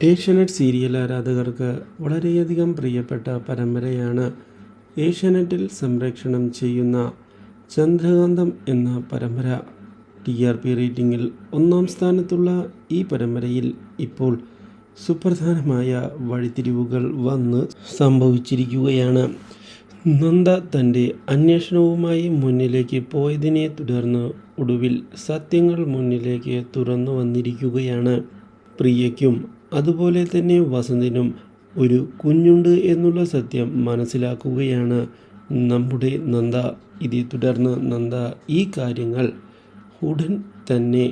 Asianet serial ആരാധകർക്ക് വളരെയധികം പ്രിയപ്പെട്ട പരമ്പരയാണ് ഏഷ്യാനെറ്റിൽ സംപ്രേഷണം ചെയ്യുന്ന ചന്ദ്രകാന്തം എന്ന പരമ്പര. TRP റേറ്റിംഗിൽ 1-ാം സ്ഥാനത്തുള്ള ഈ പരമ്പരയിൽ ഇപ്പോൾ സുപ്രധാനമായ വഴിത്തിരിവുകൾ വന്ന് സംഭവിച്ചിരിക്കുകയാണ്. നന്ദ തൻ്റെ അന്വേഷണവുമായി മുന്നിലേക്ക് പോയതിനെ തുടർന്ന് ഒടുവിൽ സത്യങ്ങൾ മുന്നിലേക്ക് തുറന്നു വന്നിരിക്കുകയാണ്. പ്രിയയ്ക്കും അതുപോലെ തന്നെ വസന്തിനും ഒരു കുഞ്ഞുണ്ട് എന്നുള്ള സത്യം മനസ്സിലാക്കുകയാണ് നമ്മുടെ നന്ദ. ഇതേ തുടർന്ന് നന്ദ ഈ കാര്യങ്ങൾ ഉടൻ തന്നെ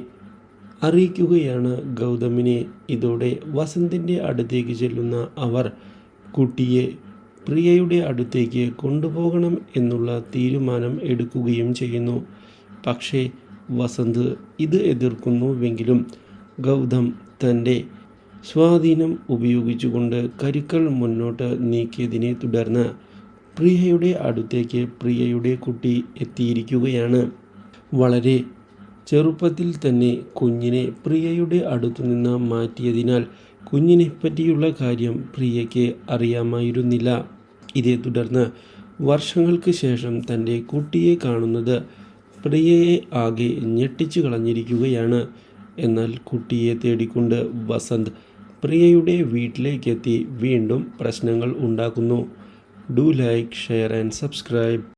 അറിയിക്കുകയാണ് ഗൗതമിനെ. ഇതോടെ വസന്തിൻ്റെ അടുത്തേക്ക് ചെല്ലുന്ന അവർ കുട്ടിയെ പ്രിയയുടെ അടുത്തേക്ക് കൊണ്ടുപോകണം എന്നുള്ള തീരുമാനം എടുക്കുകയും ചെയ്യുന്നു. പക്ഷേ വസന്ത് ഇത് എതിർക്കുന്നുവെങ്കിലും ഗൗതം തൻ്റെ സ്വാധീനം ഉപയോഗിച്ചുകൊണ്ട് കരുക്കൾ മുന്നോട്ട് നീക്കിയതിനെ തുടർന്ന് പ്രിയയുടെ അടുത്തേക്ക് പ്രിയയുടെ കുട്ടി എത്തിയിരിക്കുകയാണ്. വളരെ ചെറുപ്പത്തിൽ തന്നെ കുഞ്ഞിനെ പ്രിയയുടെ അടുത്തുനിന്ന് മാറ്റിയതിനാൽ കുഞ്ഞിനെ പറ്റിയുള്ള കാര്യം പ്രിയയ്ക്ക് അറിയാമായിരുന്നില്ല. ഇതേ തുടർന്ന് വർഷങ്ങൾക്ക് ശേഷം തൻ്റെ കുട്ടിയെ കാണുന്നത് പ്രിയയെ ആകെ ഞെട്ടിച്ചു കളഞ്ഞിരിക്കുകയാണ്. എന്നാൽ കുട്ടിയെ തേടിക്കൊണ്ട് വസന്ത് പ്രിയയുടെ വീട്ടിലേക്കെത്തി വീണ്ടും പ്രശ്നങ്ങൾ ഉണ്ടാക്കുന്നു. Do like, share and subscribe.